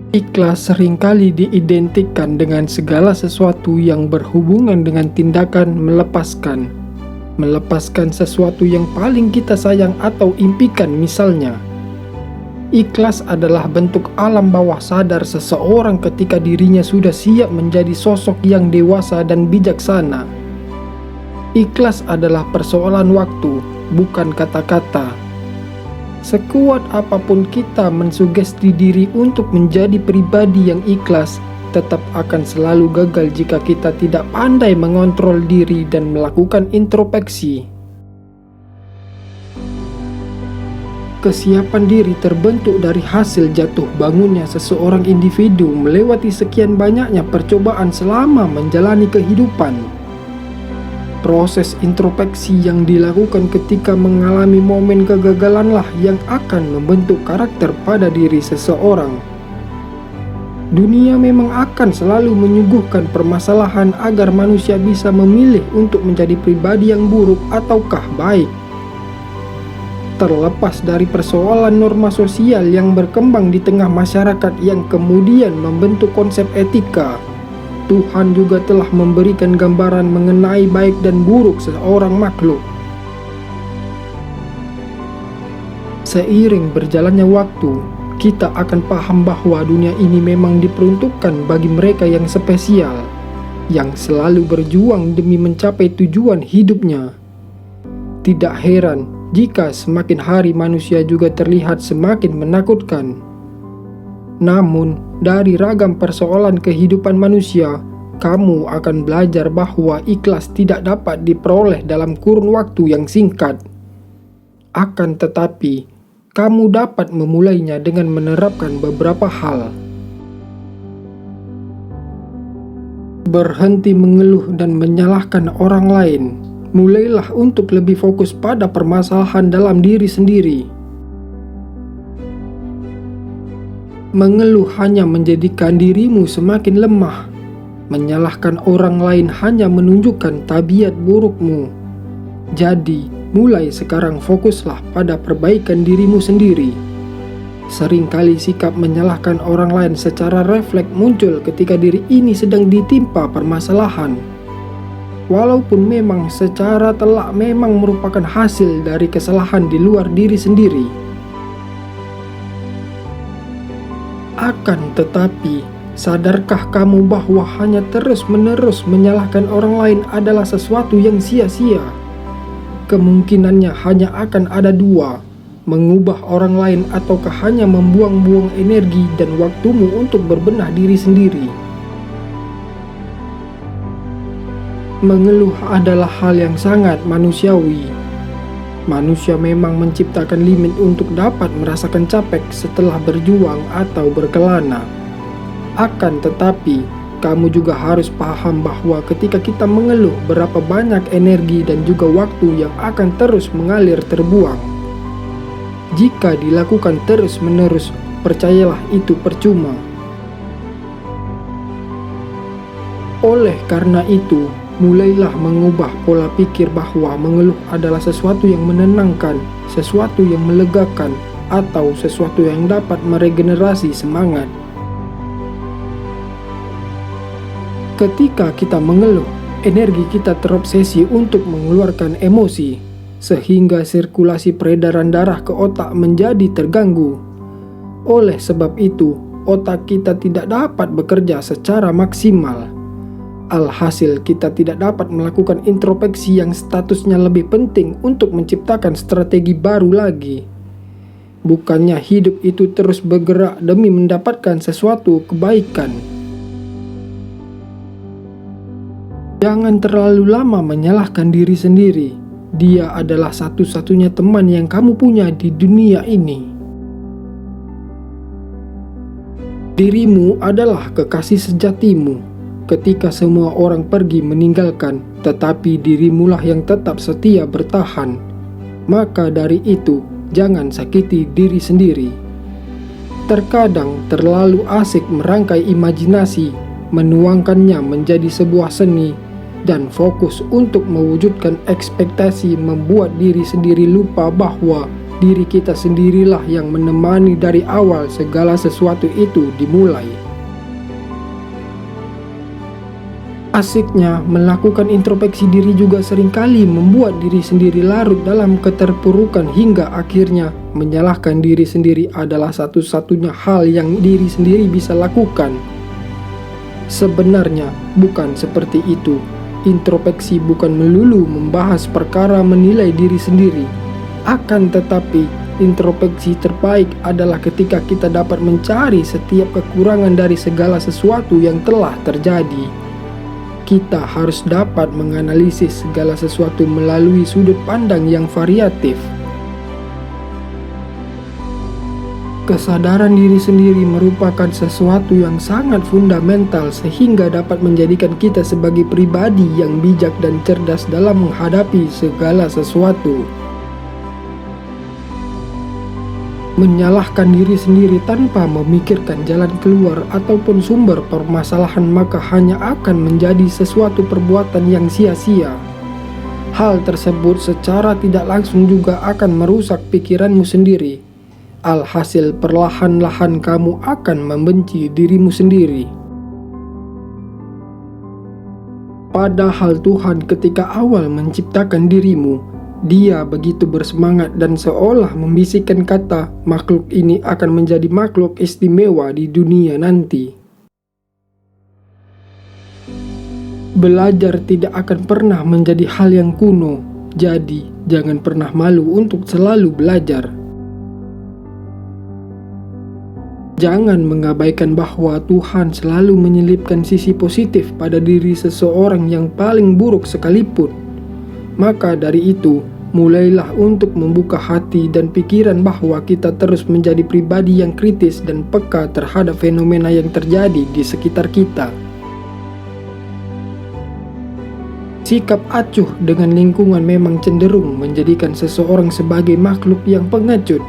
Ikhlas seringkali diidentikan dengan segala sesuatu yang berhubungan dengan tindakan melepaskan. Melepaskan sesuatu yang paling kita sayang atau impikan misalnya. Ikhlas adalah bentuk alam bawah sadar seseorang ketika dirinya sudah siap menjadi sosok yang dewasa dan bijaksana. Ikhlas adalah persoalan waktu, bukan kata-kata. Sekuat apapun kita mensugesti diri untuk menjadi pribadi yang ikhlas, tetap akan selalu gagal jika kita tidak pandai mengontrol diri dan melakukan introspeksi. Kesiapan diri terbentuk dari hasil jatuh bangunnya seseorang individu melewati sekian banyaknya percobaan selama menjalani kehidupan. Proses introspeksi yang dilakukan ketika mengalami momen kegagalanlah yang akan membentuk karakter pada diri seseorang. Dunia memang akan selalu menyuguhkan permasalahan agar manusia bisa memilih untuk menjadi pribadi yang buruk ataukah baik. Terlepas dari persoalan norma sosial yang berkembang di tengah masyarakat yang kemudian membentuk konsep etika, Tuhan juga telah memberikan gambaran mengenai baik dan buruk seorang makhluk. Seiring berjalannya waktu, kita akan paham bahwa dunia ini memang diperuntukkan bagi mereka yang spesial, yang selalu berjuang demi mencapai tujuan hidupnya. Tidak heran jika semakin hari manusia juga terlihat semakin menakutkan. Namun, dari ragam persoalan kehidupan manusia, kamu akan belajar bahwa ikhlas tidak dapat diperoleh dalam kurun waktu yang singkat. Akan tetapi, kamu dapat memulainya dengan menerapkan beberapa hal. Berhenti mengeluh dan menyalahkan orang lain. Mulailah untuk lebih fokus pada permasalahan dalam diri sendiri. Mengeluh hanya menjadikan dirimu semakin lemah. Menyalahkan orang lain hanya menunjukkan tabiat burukmu. Jadi, mulai sekarang fokuslah pada perbaikan dirimu sendiri. Seringkali sikap menyalahkan orang lain secara refleks muncul ketika diri ini sedang ditimpa permasalahan. Walaupun memang secara telak memang merupakan hasil dari kesalahan di luar diri sendiri. Akan tetapi, sadarkah kamu bahwa hanya terus-menerus menyalahkan orang lain adalah sesuatu yang sia-sia? Kemungkinannya hanya akan ada dua, mengubah orang lain ataukah hanya membuang-buang energi dan waktumu untuk berbenah diri sendiri. Mengeluh adalah hal yang sangat manusiawi. Manusia memang menciptakan limit untuk dapat merasakan capek setelah berjuang atau berkelana. Akan tetapi, kamu juga harus paham bahwa ketika kita mengeluh, berapa banyak energi dan juga waktu yang akan terus mengalir terbuang. Jika dilakukan terus-menerus, percayalah itu percuma. Oleh karena itu, mulailah mengubah pola pikir bahwa mengeluh adalah sesuatu yang menenangkan, sesuatu yang melegakan, atau sesuatu yang dapat meregenerasi semangat. Ketika kita mengeluh, energi kita terobsesi untuk mengeluarkan emosi, sehingga sirkulasi peredaran darah ke otak menjadi terganggu. Oleh sebab itu, otak kita tidak dapat bekerja secara maksimal. Alhasil, kita tidak dapat melakukan introspeksi yang statusnya lebih penting untuk menciptakan strategi baru lagi. Bukannya hidup itu terus bergerak demi mendapatkan sesuatu kebaikan. Jangan terlalu lama menyalahkan diri sendiri. Dia adalah satu-satunya teman yang kamu punya di dunia ini. Dirimu adalah kekasih sejatimu. Ketika semua orang pergi meninggalkan, tetapi dirimulah yang tetap setia bertahan. Maka dari itu, jangan sakiti diri sendiri. Terkadang terlalu asik merangkai imajinasi, menuangkannya menjadi sebuah seni, dan fokus untuk mewujudkan ekspektasi membuat diri sendiri lupa bahwa diri kita sendirilah yang menemani dari awal segala sesuatu itu dimulai. Asiknya, melakukan introspeksi diri juga seringkali membuat diri sendiri larut dalam keterpurukan hingga akhirnya menyalahkan diri sendiri adalah satu-satunya hal yang diri sendiri bisa lakukan. Sebenarnya bukan seperti itu. Introspeksi bukan melulu membahas perkara menilai diri sendiri. Akan tetapi, introspeksi terbaik adalah ketika kita dapat mencari setiap kekurangan dari segala sesuatu yang telah terjadi. Kita harus dapat menganalisis segala sesuatu melalui sudut pandang yang variatif. Kesadaran diri sendiri merupakan sesuatu yang sangat fundamental sehingga dapat menjadikan kita sebagai pribadi yang bijak dan cerdas dalam menghadapi segala sesuatu. Menyalahkan diri sendiri tanpa memikirkan jalan keluar ataupun sumber permasalahan maka hanya akan menjadi sesuatu perbuatan yang sia-sia. Hal tersebut secara tidak langsung juga akan merusak pikiranmu sendiri. Alhasil perlahan-lahan kamu akan membenci dirimu sendiri. Padahal Tuhan ketika awal menciptakan dirimu, Dia begitu bersemangat dan seolah membisikkan kata, makhluk ini akan menjadi makhluk istimewa di dunia nanti. Belajar tidak akan pernah menjadi hal yang kuno, jadi jangan pernah malu untuk selalu belajar. Jangan mengabaikan bahwa Tuhan selalu menyelipkan sisi positif pada diri seseorang yang paling buruk sekalipun. Maka dari itu, mulailah untuk membuka hati dan pikiran bahwa kita terus menjadi pribadi yang kritis dan peka terhadap fenomena yang terjadi di sekitar kita. Sikap acuh dengan lingkungan memang cenderung menjadikan seseorang sebagai makhluk yang pengecut.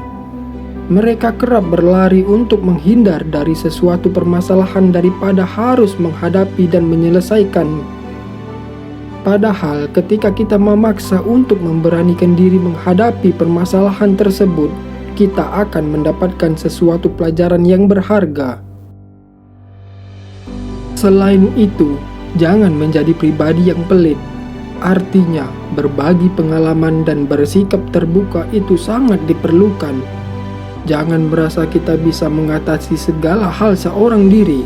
Mereka kerap berlari untuk menghindar dari sesuatu permasalahan daripada harus menghadapi dan menyelesaikan. Padahal ketika kita memaksa untuk memberanikan diri menghadapi permasalahan tersebut, kita akan mendapatkan sesuatu pelajaran yang berharga. Selain itu, jangan menjadi pribadi yang pelit. Artinya, berbagi pengalaman dan bersikap terbuka itu sangat diperlukan. Jangan merasa kita bisa mengatasi segala hal seorang diri.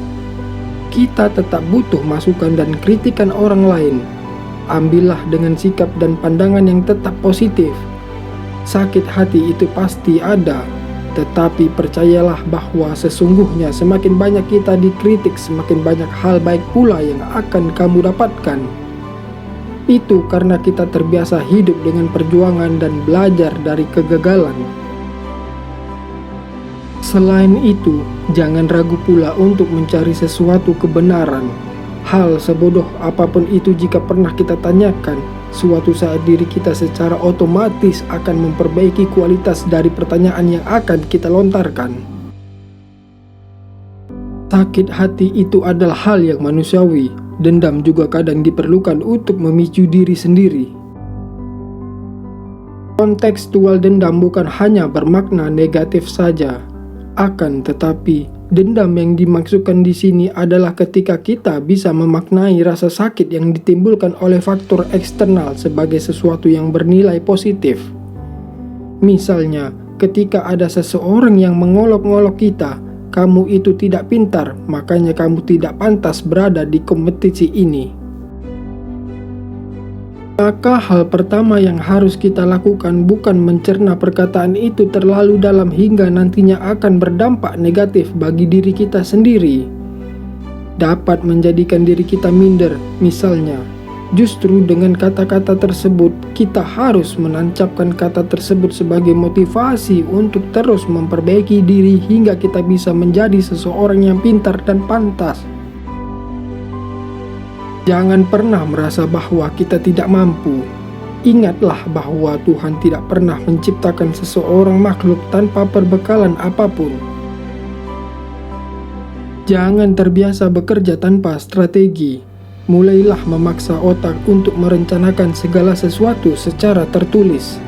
Kita tetap butuh masukan dan kritikan orang lain. Ambillah dengan sikap dan pandangan yang tetap positif. Sakit hati itu pasti ada, tetapi percayalah bahwa sesungguhnya semakin banyak kita dikritik, semakin banyak hal baik pula yang akan kamu dapatkan. Itu karena kita terbiasa hidup dengan perjuangan dan belajar dari kegagalan. Selain itu, jangan ragu pula untuk mencari sesuatu kebenaran. Hal sebodoh apapun itu jika pernah kita tanyakan, suatu saat diri kita secara otomatis akan memperbaiki kualitas dari pertanyaan yang akan kita lontarkan. Sakit hati itu adalah hal yang manusiawi. Dendam juga kadang diperlukan untuk memicu diri sendiri. Kontekstual dendam bukan hanya bermakna negatif saja. Akan tetapi, dendam yang dimaksudkan di sini adalah ketika kita bisa memaknai rasa sakit yang ditimbulkan oleh faktor eksternal sebagai sesuatu yang bernilai positif. Misalnya, ketika ada seseorang yang mengolok-ngolok kita, kamu itu tidak pintar, makanya kamu tidak pantas berada di kompetisi ini. Maka hal pertama yang harus kita lakukan bukan mencerna perkataan itu terlalu dalam hingga nantinya akan berdampak negatif bagi diri kita sendiri. Dapat menjadikan diri kita minder, misalnya. Justru dengan kata-kata tersebut, kita harus menancapkan kata tersebut sebagai motivasi untuk terus memperbaiki diri hingga kita bisa menjadi seseorang yang pintar dan pantas. Jangan pernah merasa bahwa kita tidak mampu. Ingatlah bahwa Tuhan tidak pernah menciptakan seseorang makhluk tanpa perbekalan apapun. Jangan terbiasa bekerja tanpa strategi. Mulailah memaksa otak untuk merencanakan segala sesuatu secara tertulis.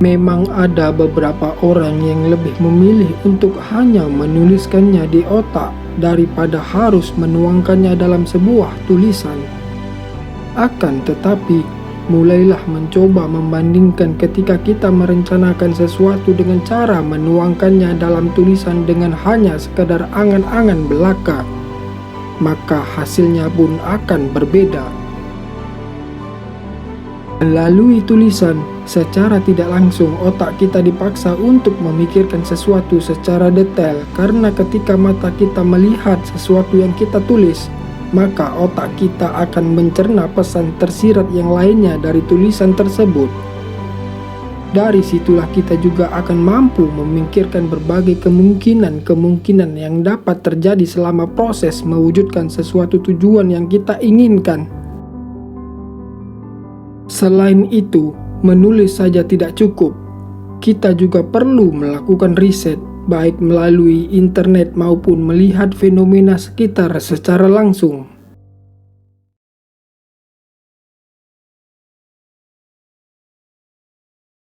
Memang ada beberapa orang yang lebih memilih untuk hanya menuliskannya di otak daripada harus menuangkannya dalam sebuah tulisan. Akan tetapi, mulailah mencoba membandingkan ketika kita merencanakan sesuatu dengan cara menuangkannya dalam tulisan dengan hanya sekadar angan-angan belaka. Maka hasilnya pun akan berbeda. Melalui tulisan, secara tidak langsung otak kita dipaksa untuk memikirkan sesuatu secara detail, karena ketika mata kita melihat sesuatu yang kita tulis, maka otak kita akan mencerna pesan tersirat yang lainnya dari tulisan tersebut. Dari situlah kita juga akan mampu memikirkan berbagai kemungkinan-kemungkinan yang dapat terjadi selama proses mewujudkan sesuatu tujuan yang kita inginkan. Selain itu, menulis saja tidak cukup. Kita juga perlu melakukan riset, baik melalui internet maupun melihat fenomena sekitar secara langsung.